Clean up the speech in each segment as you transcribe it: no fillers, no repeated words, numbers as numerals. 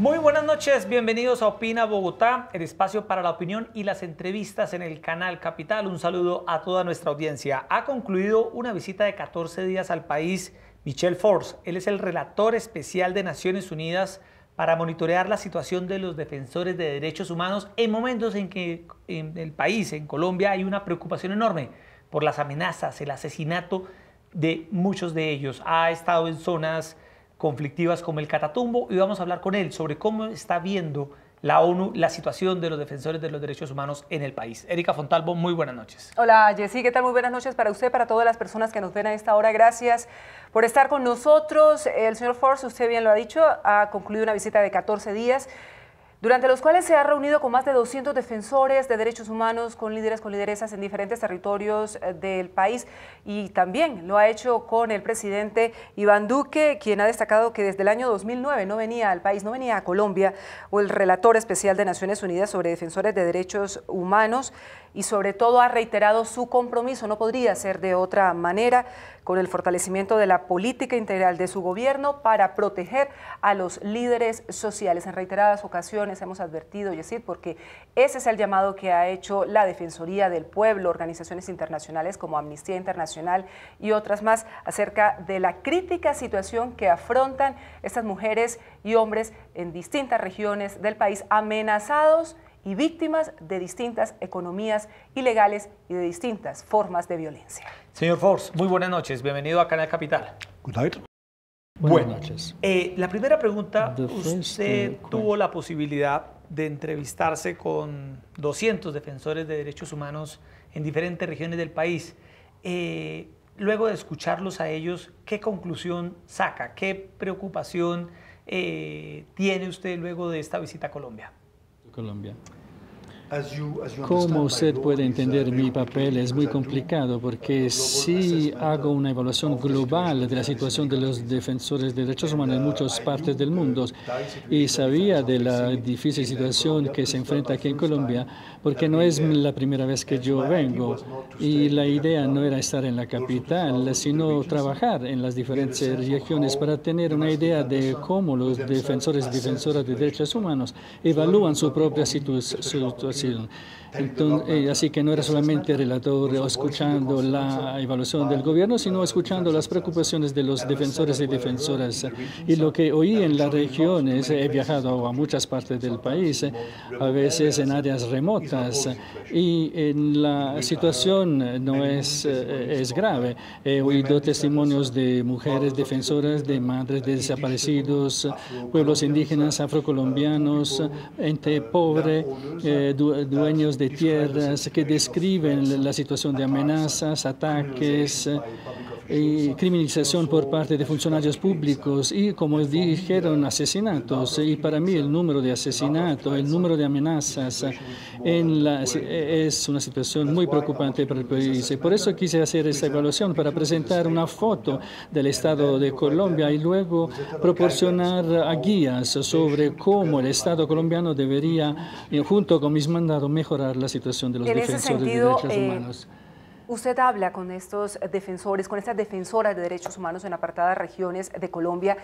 Muy buenas noches, bienvenidos a Opina Bogotá, el espacio para la opinión y las entrevistas en el canal Capital. Un saludo a toda nuestra audiencia. Ha concluido una visita de 14 días al país Michel Forst. Él es el relator especial de Naciones Unidas para monitorear la situación de los defensores de derechos humanos en momentos en que en el país, en Colombia, hay una preocupación enorme por las amenazas, el asesinato de muchos de ellos. Ha estado en zonas conflictivas como el Catatumbo y vamos a hablar con él sobre cómo está viendo la ONU la situación de los defensores de los derechos humanos en el país. Erika Fontalvo, muy buenas noches. Hola Jessy, ¿qué tal? Muy buenas noches para usted, para todas las personas que nos ven a esta hora. Gracias por estar con nosotros. El señor Forst, usted bien lo ha dicho, ha concluido una visita de 14 días, durante los cuales se ha reunido con más de 200 defensores de derechos humanos, con líderes, con lideresas en diferentes territorios del país, y también lo ha hecho con el presidente Iván Duque, quien ha destacado que desde el año 2009 no venía al país, no venía a Colombia, o el relator especial de Naciones Unidas sobre defensores de derechos humanos, y sobre todo ha reiterado su compromiso, no podría ser de otra manera, con el fortalecimiento de la política integral de su gobierno para proteger a los líderes sociales. En reiteradas ocasiones hemos advertido, Yesid, porque ese es el llamado que ha hecho la Defensoría del Pueblo, organizaciones internacionales como Amnistía Internacional y otras más, acerca de la crítica situación que afrontan estas mujeres y hombres en distintas regiones del país, amenazados y víctimas de distintas economías ilegales y de distintas formas de violencia. Señor Forst, muy buenas noches, bienvenido a Canal Capital. Good night. Buenas noches. La primera pregunta, usted tuvo la posibilidad de entrevistarse con 200 defensores de derechos humanos en diferentes regiones del país. Luego de escucharlos a ellos, ¿qué conclusión saca? ¿Qué preocupación tiene usted luego de esta visita a Colombia? Como usted puede entender, mi papel es muy complicado porque si hago una evaluación global de la situación de los defensores de derechos humanos en muchas partes del mundo y sabía de la difícil situación que se enfrenta aquí en Colombia, porque no es la primera vez que yo vengo y la idea no era estar en la capital, sino trabajar en las diferentes regiones para tener una idea de cómo los defensores y defensoras de derechos humanos evalúan su propia situación. Entonces, así que no era solamente relator o escuchando la evaluación del gobierno, sino escuchando las preocupaciones de los defensores y defensoras. Y lo que oí en las regiones, he viajado a muchas partes del país, a veces en áreas remotas, y en la situación no es grave. He oído testimonios de mujeres defensoras, de madres de desaparecidos, pueblos indígenas, afrocolombianos, gente pobre, dueños de tierras que describen la situación de amenazas, ataques y criminalización por parte de funcionarios públicos y, como dijeron, asesinatos. Y para mí el número de asesinatos, el número de amenazas es una situación muy preocupante para el país. Y por eso quise hacer esta evaluación, para presentar una foto del Estado de Colombia y luego proporcionar guías sobre cómo el Estado colombiano debería, junto con mis mandados, mejorar la situación de los defensores de derechos humanos. Usted habla con estos defensores, con estas defensoras de derechos humanos en apartadas regiones de Colombia.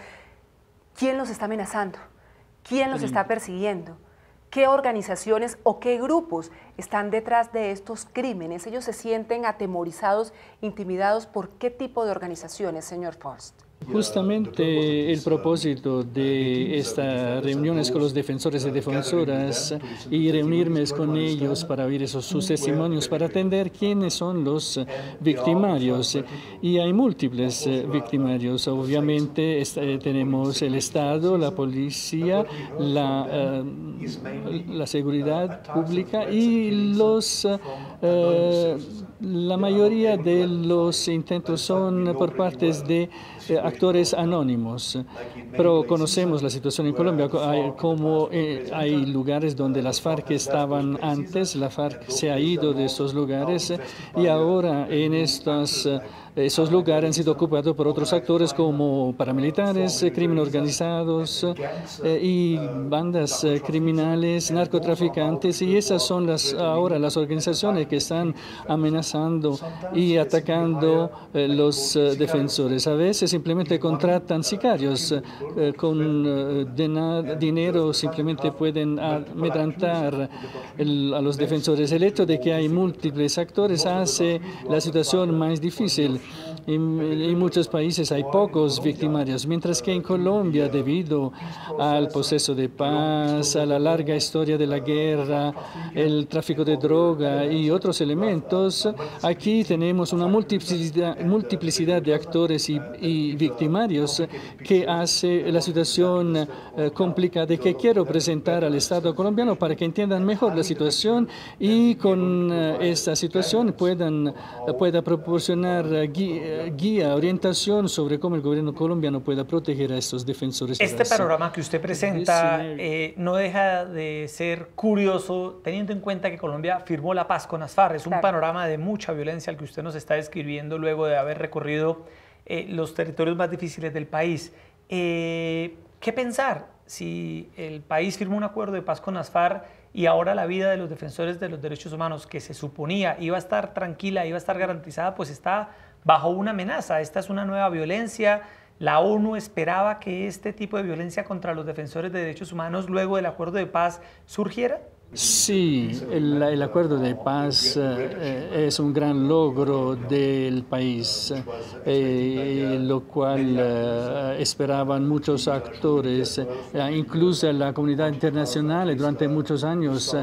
¿Quién los está amenazando? ¿Quién los está persiguiendo? ¿Qué organizaciones o qué grupos están detrás de estos crímenes? ¿Ellos se sienten atemorizados, intimidados? ¿Por qué tipo de organizaciones, señor Forst? Justamente el propósito de estas reuniones con los defensores y defensoras y reunirme con ellos para oír sus testimonios, para atender quiénes son los victimarios. Y hay múltiples victimarios. Obviamente tenemos el Estado, la policía, la seguridad pública y la mayoría de los intentos son por partes de actores anónimos, pero conocemos la situación en Colombia, hay lugares donde las FARC estaban antes, la FARC se ha ido de esos lugares y ahora en estas esos lugares han sido ocupados por otros actores como paramilitares, crímenes organizados y bandas criminales, narcotraficantes, y esas son ahora las organizaciones que están amenazando y atacando los defensores. A veces simplemente contratan sicarios con dinero, simplemente pueden amedrentar a los defensores. El hecho de que hay múltiples actores hace la situación más difícil. En muchos países hay pocos victimarios, mientras que en Colombia, debido al proceso de paz, a la larga historia de la guerra, el tráfico de droga y otros elementos, aquí tenemos una multiplicidad de actores y victimarios que hace la situación complicada, y que quiero presentar al Estado colombiano para que entiendan mejor la situación y con esta situación pueda proporcionar guía, orientación sobre cómo el gobierno colombiano pueda proteger a estos defensores. Este panorama que usted presenta no deja de ser curioso, teniendo en cuenta que Colombia firmó la paz con las FARC. Es un panorama de mucha violencia el que usted nos está describiendo luego de haber recorrido los territorios más difíciles del país. ¿Qué pensar si el país firmó un acuerdo de paz con las FARC y ahora la vida de los defensores de los derechos humanos, que se suponía iba a estar tranquila, iba a estar garantizada, pues está bajo una amenaza? Esta es una nueva violencia. La ONU esperaba que este tipo de violencia contra los defensores de derechos humanos luego del acuerdo de paz surgiera. Sí, el acuerdo de paz es un gran logro del país, lo cual esperaban muchos actores, incluso la comunidad internacional durante muchos años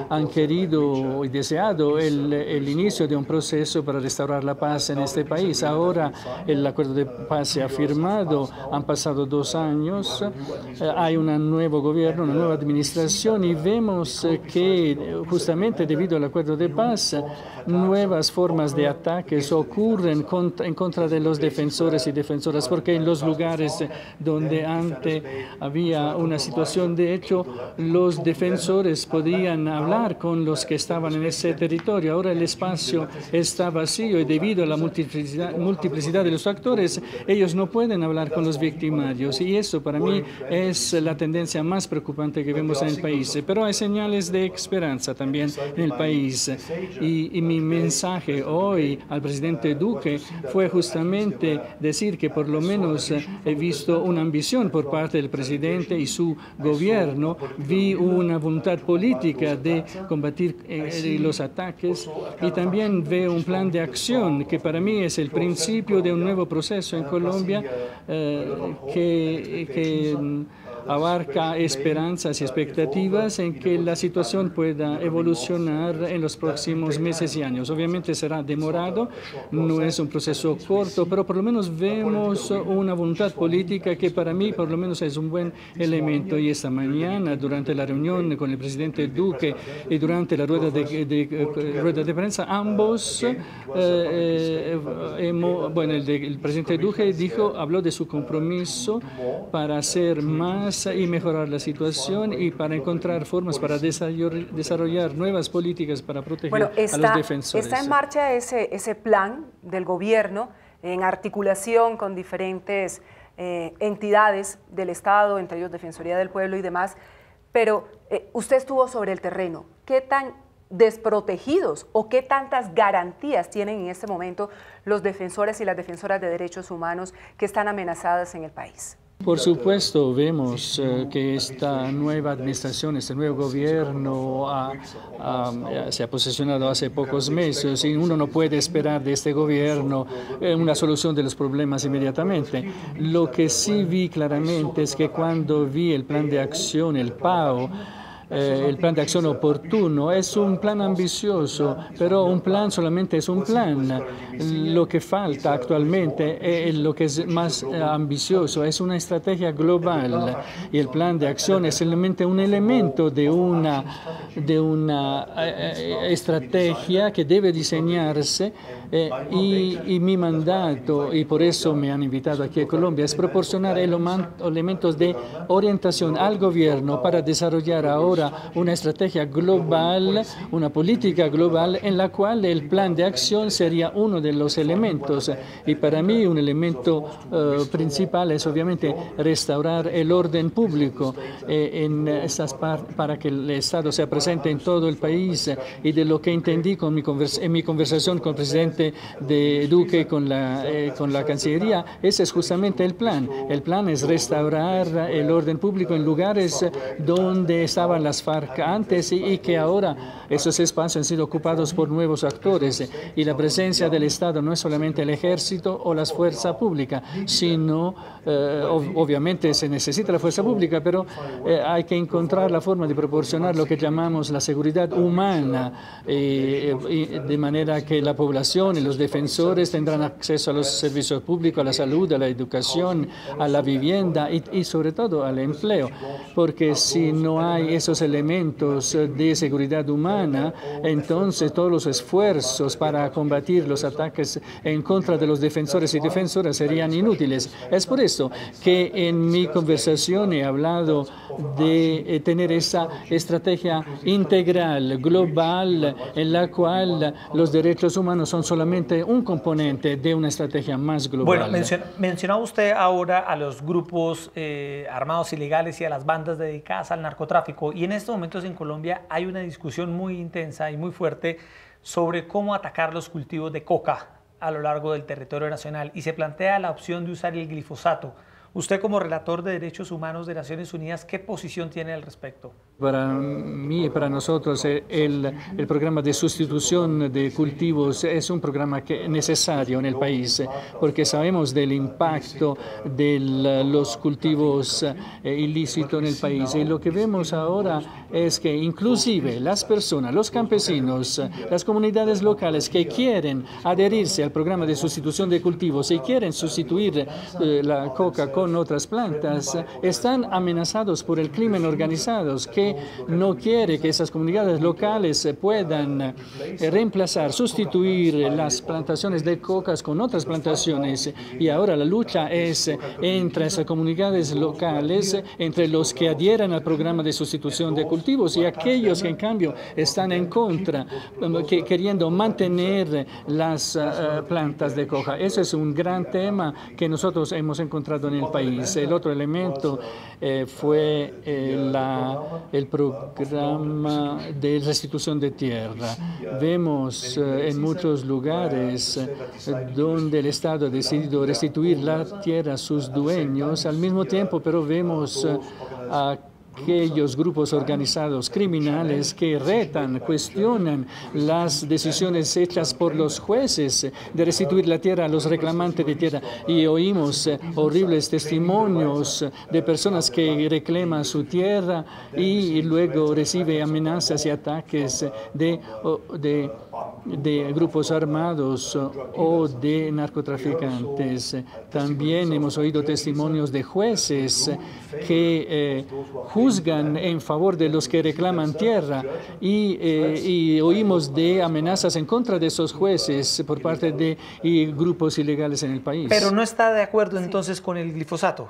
han querido y deseado el inicio de un proceso para restaurar la paz en este país. Ahora el acuerdo de paz se ha firmado, han pasado 2 años, hay un nuevo gobierno, una nueva administración, y vemos que justamente debido al acuerdo de paz, nuevas formas de ataques ocurren en contra de los defensores y defensoras, porque en los lugares donde antes había una situación de hecho, los defensores podían hablar con los que estaban en ese territorio. Ahora el espacio está vacío y debido a la multiplicidad de los actores, ellos no pueden hablar con los victimarios, y eso para mí es la tendencia más preocupante que vemos en el país. Pero hay señales de esperanza también en el país, y mi mensaje hoy al presidente Duque fue justamente decir que por lo menos he visto una ambición por parte del presidente y su gobierno, vi una voluntad política de combatir los ataques, y también veo un plan de acción que para mí es el principio de un nuevo proceso en Colombia que abarca esperanzas y expectativas en que la situación pueda evolucionar en los próximos meses y años. Obviamente será demorado, no es un proceso corto, pero por lo menos vemos una voluntad política que para mí por lo menos es un buen elemento. Y esta mañana, durante la reunión con el presidente Duque y durante la rueda de prensa, ambos, el presidente Duque habló de su compromiso para hacer más y mejorar la situación y para encontrar formas para desarrollar nuevas políticas para proteger a los defensores. Está en marcha ese plan del gobierno en articulación con diferentes entidades del Estado, entre ellos Defensoría del Pueblo y demás, pero usted estuvo sobre el terreno. ¿Qué tan desprotegidos o qué tantas garantías tienen en este momento los defensores y las defensoras de derechos humanos que están amenazadas en el país? Por supuesto, vemos que esta nueva administración, este nuevo gobierno se ha posicionado hace pocos meses, y uno no puede esperar de este gobierno una solución de los problemas inmediatamente. Lo que sí vi claramente es que cuando vi el plan de acción, el PAO, el plan de acción oportuno, es un plan ambicioso, pero un plan solamente es un plan. Lo que falta actualmente, lo que es más ambicioso, es una estrategia global, y el plan de acción es solamente un elemento de una estrategia que debe diseñarse Y mi mandato, y por eso me han invitado aquí a Colombia, es proporcionar elementos de orientación al gobierno para desarrollar ahora una estrategia global, una política global en la cual el plan de acción sería uno de los elementos. Y para mí un elemento principal es obviamente restaurar el orden público para que el Estado sea presente en todo el país. Y de lo que entendí en mi conversación con el presidente de Duque con la Cancillería, ese es justamente el plan. El plan es restaurar el orden público en lugares donde estaban las FARC antes y que ahora esos espacios han sido ocupados por nuevos actores. Y la presencia del Estado no es solamente el ejército o las fuerzas públicas, sino, obviamente se necesita la fuerza pública, pero hay que encontrar la forma de proporcionar lo que llamamos la seguridad humana, de manera que la población y los defensores tendrán acceso a los servicios públicos, a la salud, a la educación, a la vivienda y sobre todo al empleo, porque si no hay esos elementos de seguridad humana, entonces todos los esfuerzos para combatir los ataques en contra de los defensores y defensoras serían inútiles. Es por eso que en mi conversación he hablado de tener esa estrategia integral, global, en la cual los derechos humanos son solamente un componente de una estrategia más global. Bueno, mencionaba usted ahora a los grupos armados ilegales y a las bandas dedicadas al narcotráfico, y en estos momentos en Colombia hay una discusión muy intensa y muy fuerte sobre cómo atacar los cultivos de coca a lo largo del territorio nacional, y se plantea la opción de usar el glifosato. Usted, como relator de derechos humanos de Naciones Unidas, ¿qué posición tiene al respecto? Para mí y para nosotros el programa de sustitución de cultivos es un programa necesario en el país, porque sabemos del impacto de los cultivos ilícitos en el país. Y lo que vemos ahora es que inclusive las personas, los campesinos, las comunidades locales que quieren adherirse al programa de sustitución de cultivos y quieren sustituir la coca con otras plantas, están amenazados por el crimen organizado, que no quiere que esas comunidades locales puedan reemplazar, sustituir las plantaciones de cocas con otras plantaciones. Y ahora la lucha es entre esas comunidades locales, entre los que adhieran al programa de sustitución de cultivos y aquellos que en cambio están en contra, queriendo mantener las plantas de coca. Ese es un gran tema que nosotros hemos encontrado en el país. El otro elemento fue el programa de restitución de tierra. Vemos en muchos lugares donde el Estado ha decidido restituir la tierra a sus dueños, al mismo tiempo, pero vemos aquellos grupos organizados criminales que retan, cuestionan las decisiones hechas por los jueces de restituir la tierra a los reclamantes de tierra. Y oímos horribles testimonios de personas que reclaman su tierra y luego reciben amenazas y ataques de grupos armados o de narcotraficantes. También hemos oído testimonios de jueces que juzgan en favor de los que reclaman tierra y oímos de amenazas en contra de esos jueces por parte de grupos ilegales en el país. Pero no está de acuerdo entonces con el glifosato.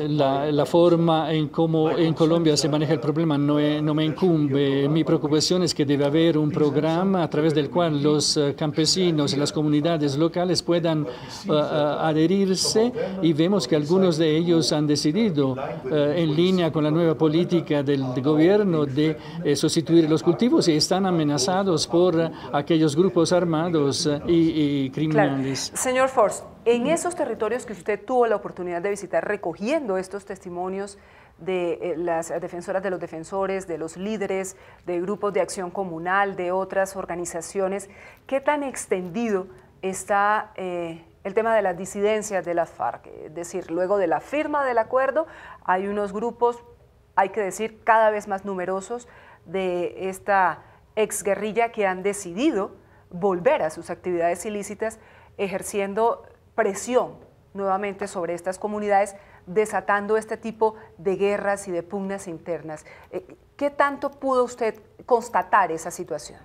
La forma en cómo en Colombia se maneja el problema no me incumbe. Mi preocupación es que debe haber un programa a través del cual los campesinos y las comunidades locales puedan adherirse, y vemos que algunos de ellos han decidido, en línea con la nueva política del gobierno, de sustituir los cultivos y están amenazados por aquellos grupos armados y criminales. Claro. Señor Force, en esos territorios que usted tuvo la oportunidad de visitar, recogiendo estos testimonios de las defensoras de los defensores, de los líderes, de grupos de acción comunal, de otras organizaciones, ¿qué tan extendido está el tema de las disidencias de las FARC? Es decir, luego de la firma del acuerdo, hay unos grupos, hay que decir, cada vez más numerosos de esta exguerrilla que han decidido volver a sus actividades ilícitas, ejerciendo presión nuevamente sobre estas comunidades, desatando este tipo de guerras y de pugnas internas. ¿Qué tanto pudo usted constatar esa situación?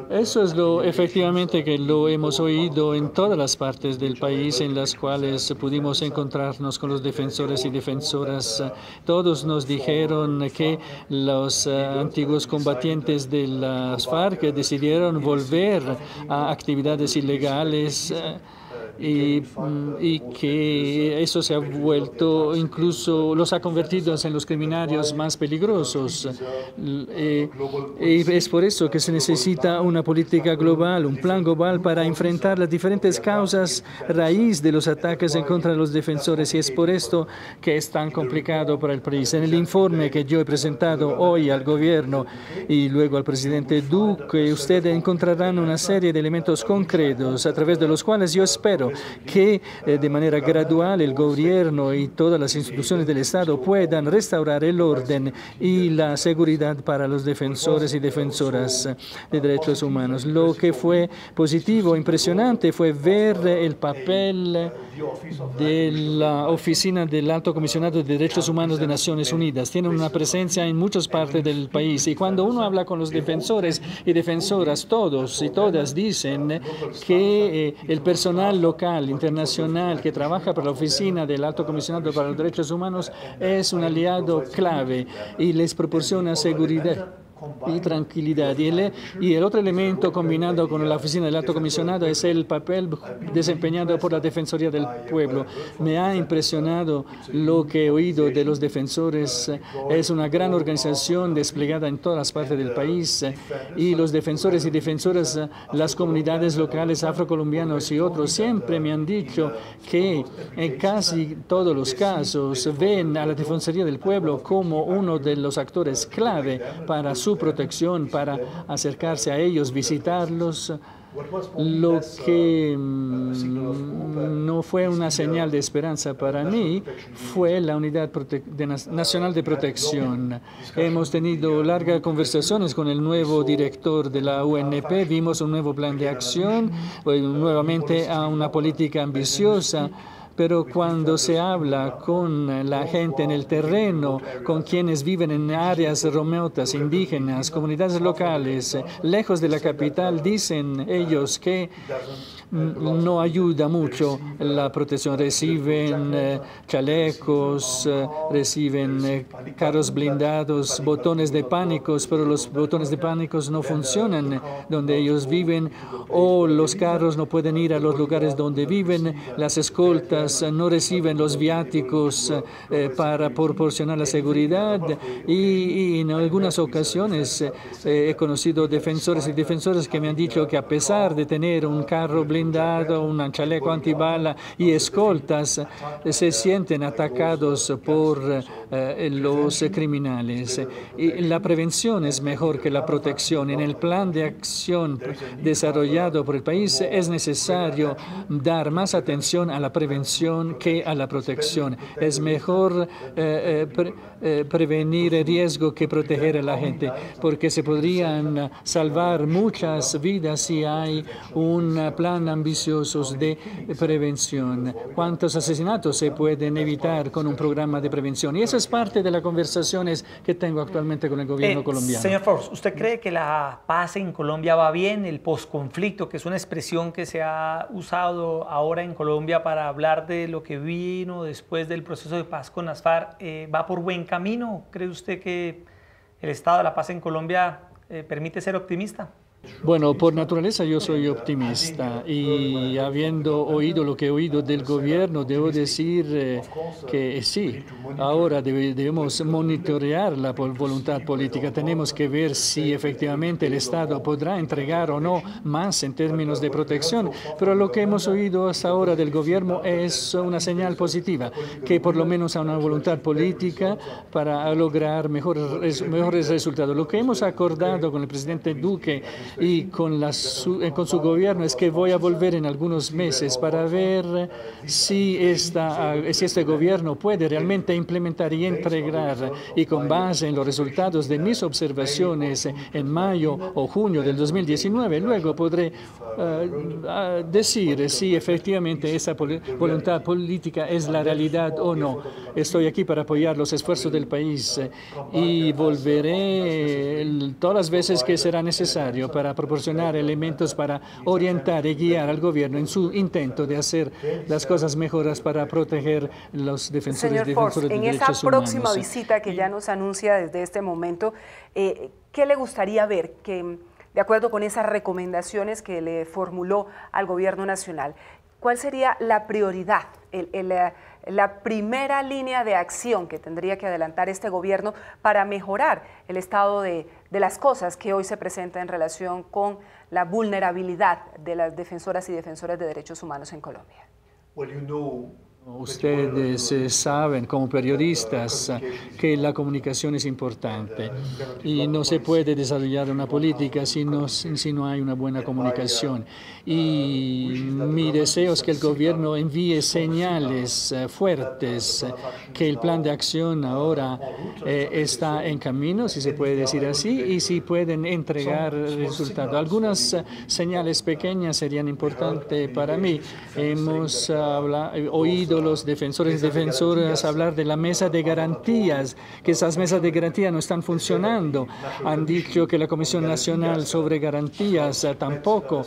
Eso es efectivamente que lo hemos oído en todas las partes del país en las cuales pudimos encontrarnos con los defensores y defensoras. Todos nos dijeron que los antiguos combatientes de las FARC decidieron volver a actividades ilegales. Y que eso se ha vuelto, incluso los ha convertido en los criminarios más peligrosos. Y es por eso que se necesita una política global, un plan global para enfrentar las diferentes causas raíz de los ataques en contra de los defensores. Y es por esto que es tan complicado para el país. En el informe que yo he presentado hoy al gobierno y luego al presidente Duque, ustedes encontrarán una serie de elementos concretos a través de los cuales yo espero que de manera gradual el gobierno y todas las instituciones del Estado puedan restaurar el orden y la seguridad para los defensores y defensoras de derechos humanos. Lo que fue positivo, impresionante, fue ver el papel de la Oficina del Alto Comisionado de Derechos Humanos de Naciones Unidas. Tienen una presencia en muchas partes del país y cuando uno habla con los defensores y defensoras, todos y todas dicen que el personal local, internacional, que trabaja para la Oficina del Alto Comisionado para los Derechos Humanos es un aliado clave y les proporciona seguridad y tranquilidad. Y el otro elemento combinado con la Oficina del Alto Comisionado es el papel desempeñado por la Defensoría del Pueblo. Me ha impresionado lo que he oído de los defensores. Es una gran organización desplegada en todas las partes del país y los defensores y defensoras, las comunidades locales afrocolombianos y otros siempre me han dicho que en casi todos los casos ven a la Defensoría del Pueblo como uno de los actores clave para su protección, para acercarse a ellos, visitarlos. Lo que no fue una señal de esperanza para mí fue la Unidad Nacional de Protección. Hemos tenido largas conversaciones con el nuevo director de la UNP, vimos un nuevo plan de acción, nuevamente a una política ambiciosa. Pero cuando se habla con la gente en el terreno, con quienes viven en áreas remotas, indígenas, comunidades locales, lejos de la capital, dicen ellos que no ayuda mucho la protección. Reciben chalecos, reciben carros blindados, botones de pánicos, pero los botones de pánicos no funcionan donde ellos viven o los carros no pueden ir a los lugares donde viven, las escoltas no reciben los viáticos para proporcionar la seguridad y en algunas ocasiones he conocido defensores y defensoras que me han dicho que a pesar de tener un carro blindado, un chaleco antibala y escoltas, se sienten atacados por los criminales. Y la prevención es mejor que la protección. En el plan de acción desarrollado por el país es necesario dar más atención a la prevención que a la protección. Es mejor prevenir el riesgo que proteger a la gente, porque se podrían salvar muchas vidas si hay un plan ambicioso de prevención. ¿Cuántos asesinatos se pueden evitar con un programa de prevención? Y eso es parte de las conversaciones que tengo actualmente con el gobierno colombiano. Señor Force, ¿usted cree que la paz en Colombia va bien? El posconflicto, que es una expresión que se ha usado ahora en Colombia para hablar de lo que vino después del proceso de paz con las FARC, ¿va por buen camino? ¿Cree usted que el estado de la paz en Colombia permite ser optimista? Bueno, por naturaleza yo soy optimista y habiendo oído lo que he oído del gobierno, debo decir que sí, ahora debemos monitorear la voluntad política. Tenemos que ver si efectivamente el Estado podrá entregar o no más en términos de protección, pero lo que hemos oído hasta ahora del gobierno es una señal positiva, que por lo menos hay una voluntad política para lograr mejores resultados. Lo que hemos acordado con el presidente Duque y con su gobierno es que voy a volver en algunos meses para ver si este gobierno puede realmente implementar y integrar, y con base en los resultados de mis observaciones en mayo o junio del 2019, luego podré decir si efectivamente esa voluntad política es la realidad o no. Estoy aquí para apoyar los esfuerzos del país y volveré todas las veces que será necesario para proporcionar elementos para orientar y guiar al gobierno en su intento de hacer las cosas mejoras para proteger los defensores de derechos humanos. En esa próxima visita que ya nos anuncia desde este momento, ¿qué le gustaría ver que, de acuerdo con esas recomendaciones que le formuló al gobierno nacional, cuál sería la prioridad, la primera línea de acción que tendría que adelantar este gobierno para mejorar el estado de las cosas que hoy se presenta en relación con la vulnerabilidad de las defensoras y defensores de derechos humanos en Colombia? Ustedes saben como periodistas que la comunicación es importante y no se puede desarrollar una política si no hay una buena comunicación. Y mi deseo es que el gobierno envíe señales fuertes, que el plan de acción ahora está en camino, si se puede decir así, y si pueden entregar resultados. Algunas señales pequeñas serían importantes para mí. Hemos oído los defensores y defensoras hablar de la mesa de garantías, que esas mesas de garantía no están funcionando. Han dicho que la Comisión Nacional sobre Garantías tampoco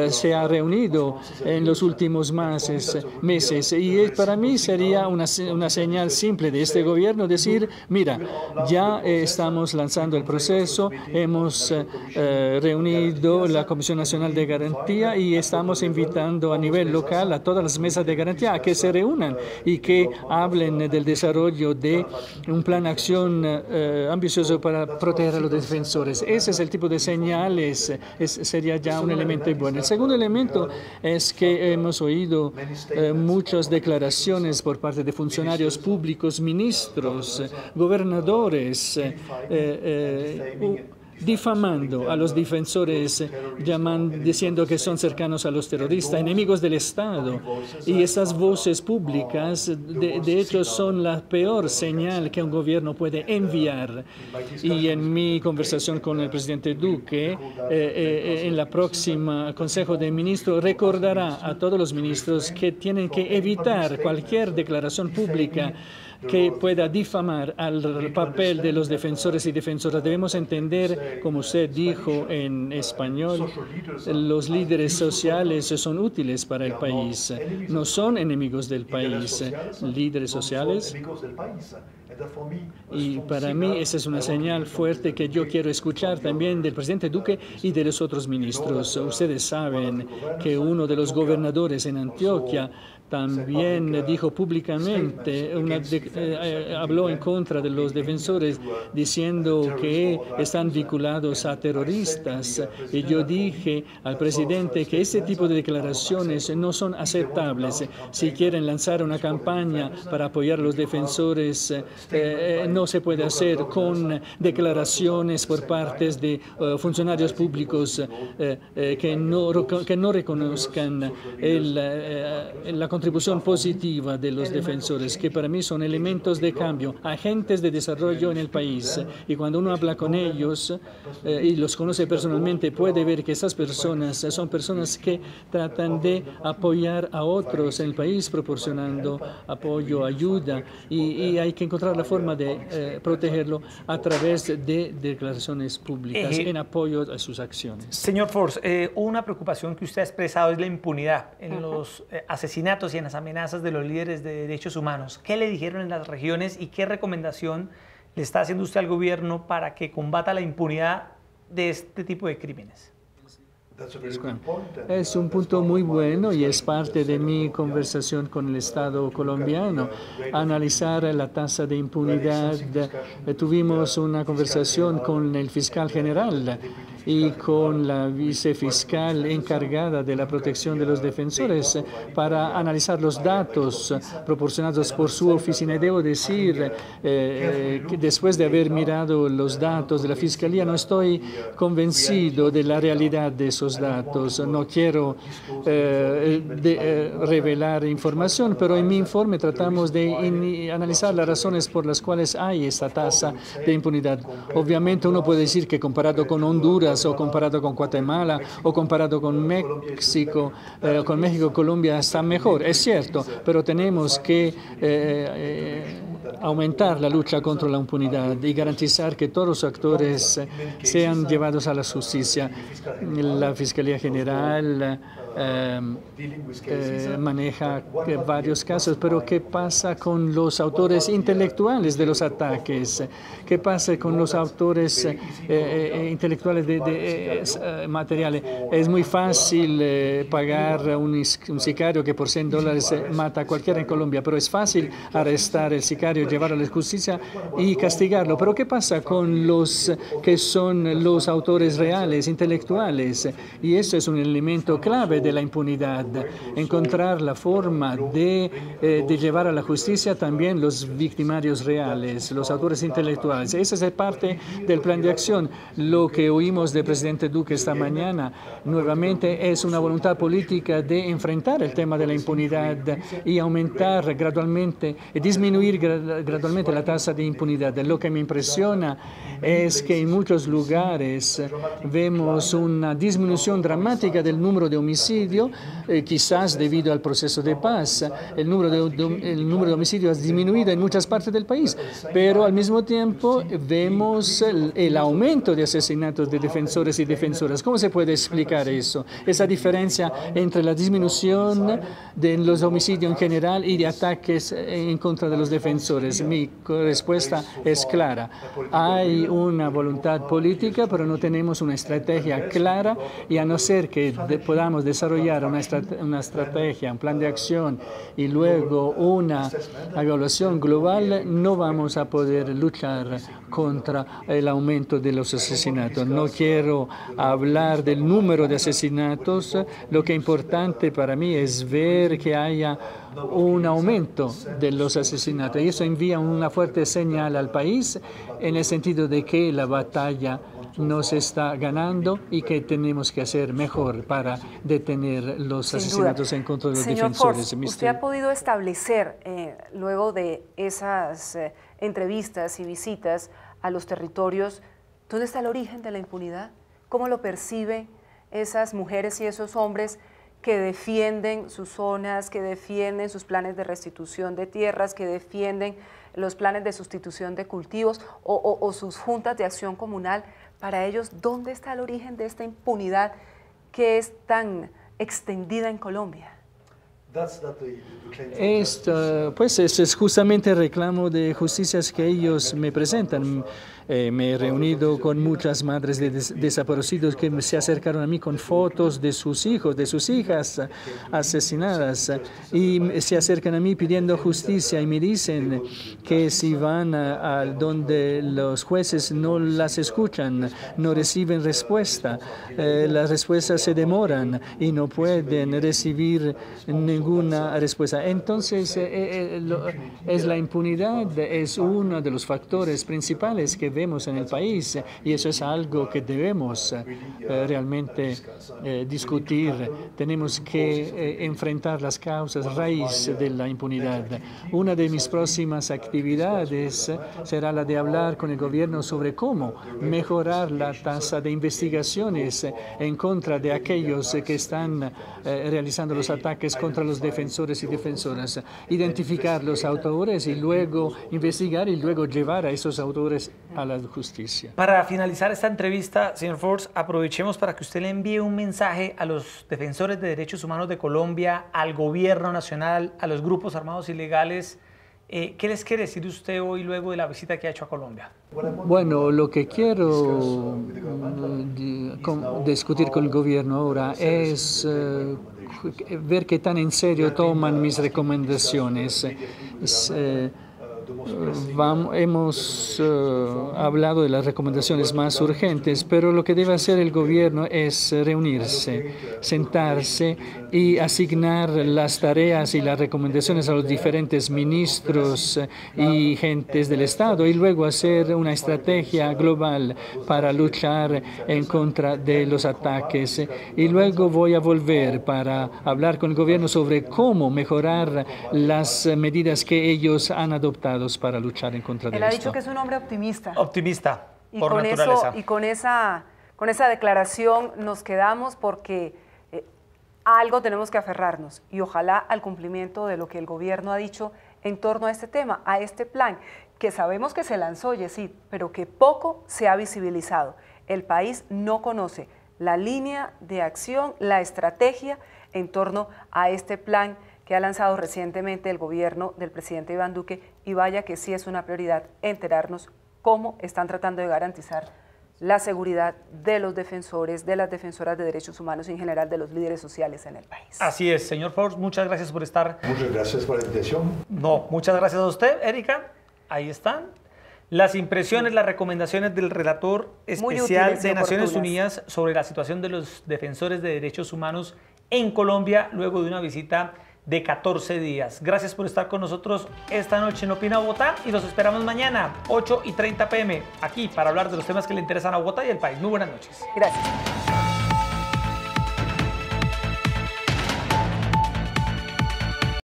se ha reunido en los últimos meses. Y para mí sería una señal simple de este gobierno decir, mira, ya estamos lanzando el proceso, hemos reunido la Comisión Nacional de Garantía y estamos invitando a nivel local a todas las mesas de garantía a que se reúnan y que hablen del desarrollo de un plan de acción ambicioso para proteger a los defensores. Ese es el tipo de señales, sería ya un elemento bueno. El segundo elemento es que hemos oído muchas declaraciones por parte de funcionarios públicos, ministros, gobernadores, difamando a los defensores, diciendo que son cercanos a los terroristas, enemigos del Estado. Y esas voces públicas, de hecho, son la peor señal que un gobierno puede enviar. Y en mi conversación con el presidente Duque, en la próxima Consejo de Ministros, recordará a todos los ministros que tienen que evitar cualquier declaración pública que pueda difamar al papel de los defensores y defensoras. Debemos entender, como usted dijo en español, los líderes sociales son útiles para el país, no son enemigos del país. Líderes sociales. Y para mí esa es una señal fuerte que yo quiero escuchar también del presidente Duque y de los otros ministros. Ustedes saben que uno de los gobernadores en Antioquia también dijo públicamente, habló en contra de los defensores, diciendo que están vinculados a terroristas. Y yo dije al presidente que ese tipo de declaraciones no son aceptables. Si quieren lanzar una campaña para apoyar a los defensores, no se puede hacer con declaraciones por parte de funcionarios públicos que no reconozcan la contribución positiva de los defensores, que para mí son elementos de cambio, agentes de desarrollo en el país. Y cuando uno habla con ellos y los conoce personalmente, puede ver que esas personas son personas que tratan de apoyar a otros en el país, proporcionando apoyo, ayuda, y hay que encontrar la forma de protegerlo a través de declaraciones públicas en apoyo a sus acciones. Señor Force, una preocupación que usted ha expresado es la impunidad en los asesinatos y en las amenazas de los líderes de derechos humanos. ¿Qué le dijeron en las regiones y qué recomendación le está haciendo usted al gobierno para que combata la impunidad de este tipo de crímenes? Es un punto muy bueno y es parte de mi conversación con el Estado colombiano. Analizar la tasa de impunidad. Tuvimos una conversación con el fiscal general y con la vicefiscal encargada de la protección de los defensores para analizar los datos proporcionados por su oficina. Y debo decir que después de haber mirado los datos de la Fiscalía, no estoy convencido de la realidad de esos datos. No quiero revelar información, pero en mi informe tratamos de analizar las razones por las cuales hay esta tasa de impunidad. Obviamente uno puede decir que comparado con Honduras o comparado con Guatemala o comparado con México, Colombia está mejor, es cierto, pero tenemos que aumentar la lucha contra la impunidad y garantizar que todos los actores sean llevados a la justicia. La Fiscalía General maneja varios casos, pero ¿qué pasa con los autores intelectuales de los ataques? ¿Qué pasa con los autores intelectuales de materiales? Es muy fácil pagar a un sicario que por $100 mata a cualquiera en Colombia, pero es fácil arrestar al sicario, llevarlo a la justicia y castigarlo. Pero ¿qué pasa con los que son los autores reales, intelectuales? Y eso es un elemento clave de la impunidad, encontrar la forma de llevar a la justicia también los victimarios reales, los autores intelectuales. Esa es parte del plan de acción. Lo que oímos del presidente Duque esta mañana nuevamente es una voluntad política de enfrentar el tema de la impunidad y aumentar gradualmente, disminuir gradualmente la tasa de impunidad. Lo que me impresiona es que en muchos lugares vemos una disminución dramática del número de homicidios, quizás debido al proceso de paz. El número de homicidios ha disminuido en muchas partes del país, pero al mismo tiempo vemos el aumento de asesinatos de defensores y defensoras. ¿Cómo se puede explicar eso? Esa diferencia entre la disminución de los homicidios en general y de ataques en contra de los defensores. Mi respuesta es clara. Hay una voluntad política, pero no tenemos una estrategia clara, y a no ser que podamos desarrollar una estrategia, un plan de acción y luego una evaluación global, no vamos a poder luchar contra el aumento de los asesinatos. No quiero hablar del número de asesinatos. Lo que es importante para mí es ver que haya un aumento de los asesinatos. Y eso envía una fuerte señal al país en el sentido de que la batalla nos está ganando y que tenemos que hacer mejor para detener los asesinatos en contra de los defensores. Señor Force, usted ha podido establecer, luego de esas entrevistas y visitas a los territorios, ¿dónde está el origen de la impunidad? ¿Cómo lo perciben esas mujeres y esos hombres que defienden sus zonas, que defienden sus planes de restitución de tierras, que defienden los planes de sustitución de cultivos o sus juntas de acción comunal? Para ellos, ¿dónde está el origen de esta impunidad que es tan extendida en Colombia? Pues ese es justamente el reclamo de justicias que ellos me presentan. Me he reunido con muchas madres de desaparecidos que se acercaron a mí con fotos de sus hijos, de sus hijas asesinadas, y se acercan a mí pidiendo justicia y me dicen que si van a donde los jueces no las escuchan, no reciben respuesta, las respuestas se demoran y no pueden recibir ninguna respuesta. Entonces, es la impunidad, es uno de los factores principales que vemos en el país, y eso es algo que debemos realmente discutir. Tenemos que enfrentar las causas raíz de la impunidad. Una de mis próximas actividades será la de hablar con el gobierno sobre cómo mejorar la tasa de investigaciones en contra de aquellos que están realizando los ataques contra los defensores y defensoras, identificar los autores y luego investigar y luego llevar a esos autores a la justicia. Para finalizar esta entrevista, señor Force, aprovechemos para que usted le envíe un mensaje a los defensores de derechos humanos de Colombia, al gobierno nacional, a los grupos armados ilegales. ¿Qué les quiere decir usted hoy luego de la visita que ha hecho a Colombia? Bueno, lo que quiero discutir con el gobierno ahora es ver qué tan en serio toman mis recomendaciones. Hemos hablado de las recomendaciones más urgentes, pero lo que debe hacer el gobierno es reunirse, sentarse y asignar las tareas y las recomendaciones a los diferentes ministros y gentes del Estado, y luego hacer una estrategia global para luchar en contra de los ataques. Y luego voy a volver para hablar con el gobierno sobre cómo mejorar las medidas que ellos han adoptado para luchar en contra de esto. Él ha dicho que es un hombre optimista. Optimista, y por con naturaleza. Eso, y con esa declaración nos quedamos, porque a algo tenemos que aferrarnos, y ojalá al cumplimiento de lo que el gobierno ha dicho en torno a este tema, a este plan, que sabemos que se lanzó, Yesid, pero que poco se ha visibilizado. El país no conoce la línea de acción, la estrategia en torno a este plan que ha lanzado recientemente el gobierno del presidente Iván Duque, y vaya que sí es una prioridad enterarnos cómo están tratando de garantizar la seguridad de los defensores, de las defensoras de derechos humanos y en general de los líderes sociales en el país. Así es, señor Force, muchas gracias por estar. Muchas gracias por la invitación. No, muchas gracias a usted, Erika. Ahí están las impresiones, las recomendaciones del relator especial de Naciones Unidas sobre la situación de los defensores de derechos humanos en Colombia luego de una visita de 14 días. Gracias por estar con nosotros esta noche en Opina Bogotá y los esperamos mañana, 8:30 p.m., aquí para hablar de los temas que le interesan a Bogotá y al país. Muy buenas noches. Gracias.